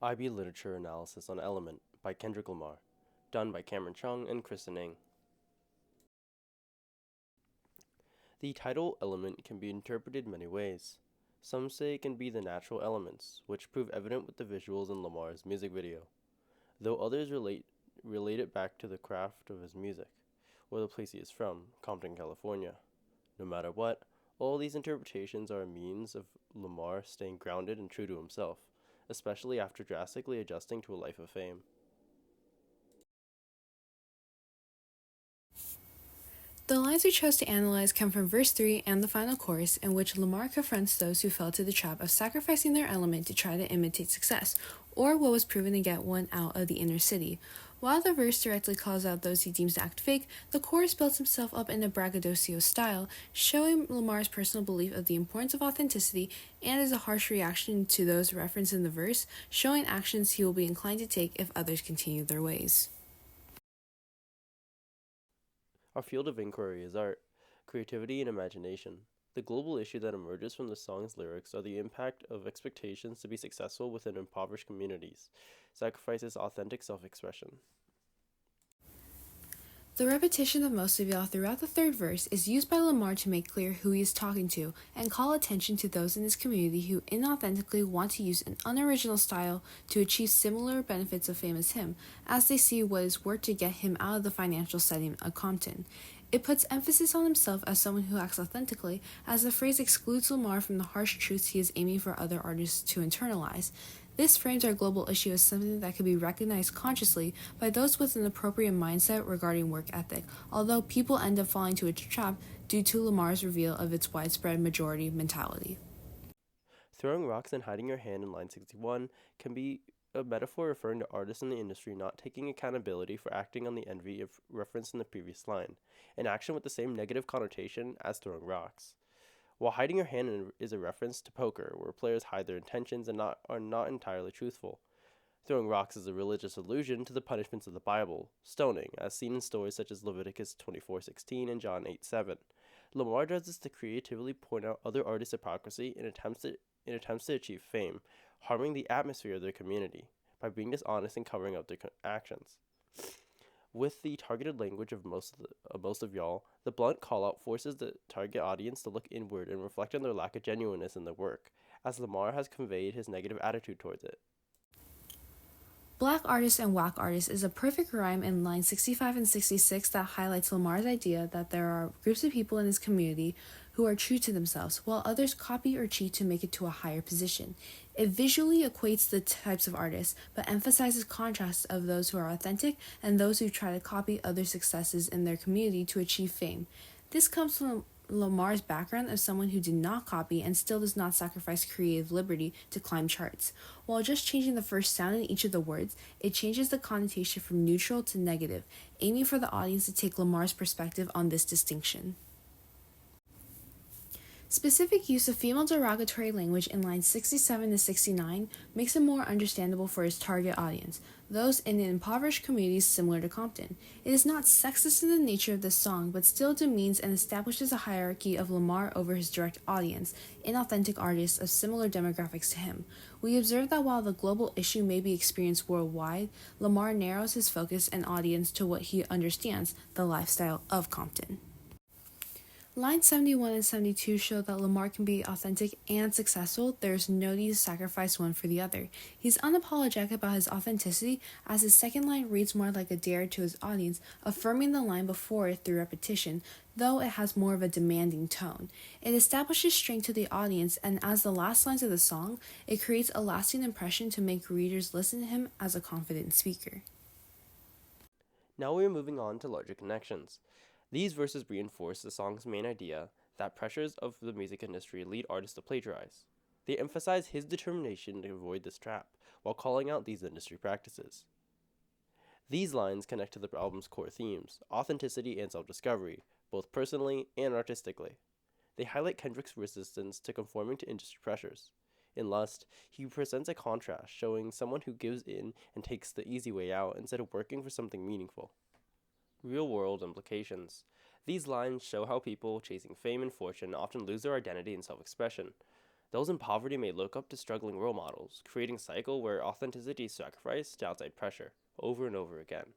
IB Literature Analysis on Element by Kendrick Lamar, done by Cameron Chung and Kristen Ng. The title element can be interpreted many ways. Some say it can be the natural elements, which prove evident with the visuals in Lamar's music video, though others relate it back to the craft of his music, or the place he is from, Compton, California. No matter what, all these interpretations are a means of Lamar staying grounded and true to himself, especially after drastically adjusting to a life of fame. The lines we chose to analyze come from verse 3 and the final chorus, in which Lamar confronts those who fell to the trap of sacrificing their element to try to imitate success, or what was proven to get one out of the inner city. While the verse directly calls out those he deems to act fake, the chorus builds himself up in a braggadocio style, showing Lamar's personal belief of the importance of authenticity, and is a harsh reaction to those referenced in the verse, showing actions he will be inclined to take if others continue their ways. Our field of inquiry is art, creativity, and imagination. The global issue that emerges from the song's lyrics are the impact of expectations to be successful within impoverished communities, sacrifices authentic self-expression. The repetition of most of y'all throughout the third verse is used by Lamar to make clear who he is talking to and call attention to those in his community who inauthentically want to use an unoriginal style to achieve similar benefits of fame as him, as they see what is worked to get him out of the financial setting of Compton. It puts emphasis on himself as someone who acts authentically, as the phrase excludes Lamar from the harsh truths he is aiming for other artists to internalize. This frames our global issue as something that can be recognized consciously by those with an appropriate mindset regarding work ethic, although people end up falling to its trap due to Lamar's reveal of its widespread majority mentality. Throwing rocks and hiding your hand in line 61 can be a metaphor referring to artists in the industry not taking accountability for acting on the envy of referenced in the previous line, an action with the same negative connotation as throwing rocks. While hiding your hand is a reference to poker, where players hide their intentions and are not entirely truthful. Throwing rocks is a religious allusion to the punishments of the Bible, stoning, as seen in stories such as Leviticus 24:16 and John 8:7. Lamar does this to creatively point out other artists' hypocrisy in attempts to achieve fame, harming the atmosphere of their community by being dishonest and covering up their actions. With the targeted language of most of y'all, the blunt call-out forces the target audience to look inward and reflect on their lack of genuineness in their work, as Lamar has conveyed his negative attitude towards it. Black artist and whack artist is a perfect rhyme in lines 65 and 66 that highlights Lamar's idea that there are groups of people in his community who are true to themselves, while others copy or cheat to make it to a higher position. It visually equates the types of artists, but emphasizes contrasts of those who are authentic and those who try to copy other successes in their community to achieve fame. This comes from Lamar's background of someone who did not copy and still does not sacrifice creative liberty to climb charts. While just changing the first sound in each of the words, it changes the connotation from neutral to negative, aiming for the audience to take Lamar's perspective on this distinction. Specific use of female derogatory language in lines 67 to 69 makes it more understandable for his target audience, those in impoverished communities similar to Compton. It is not sexist in the nature of this song, but still demeans and establishes a hierarchy of Lamar over his direct audience, inauthentic artists of similar demographics to him. We observe that while the global issue may be experienced worldwide, Lamar narrows his focus and audience to what he understands, the lifestyle of Compton. Lines 71 and 72 show that Lamar can be authentic and successful. There is no need to sacrifice one for the other. He's unapologetic about his authenticity, as his second line reads more like a dare to his audience, affirming the line before it through repetition, though it has more of a demanding tone. It establishes strength to the audience, and as the last lines of the song, it creates a lasting impression to make readers listen to him as a confident speaker. Now we are moving on to larger connections. These verses reinforce the song's main idea that pressures of the music industry lead artists to plagiarize. They emphasize his determination to avoid this trap, while calling out these industry practices. These lines connect to the album's core themes, authenticity and self-discovery, both personally and artistically. They highlight Kendrick's resistance to conforming to industry pressures. In Lust, he presents a contrast, showing someone who gives in and takes the easy way out instead of working for something meaningful. Real-world implications. These lines show how people chasing fame and fortune often lose their identity and self-expression. Those in poverty may look up to struggling role models, creating a cycle where authenticity is sacrificed to outside pressure, over and over again.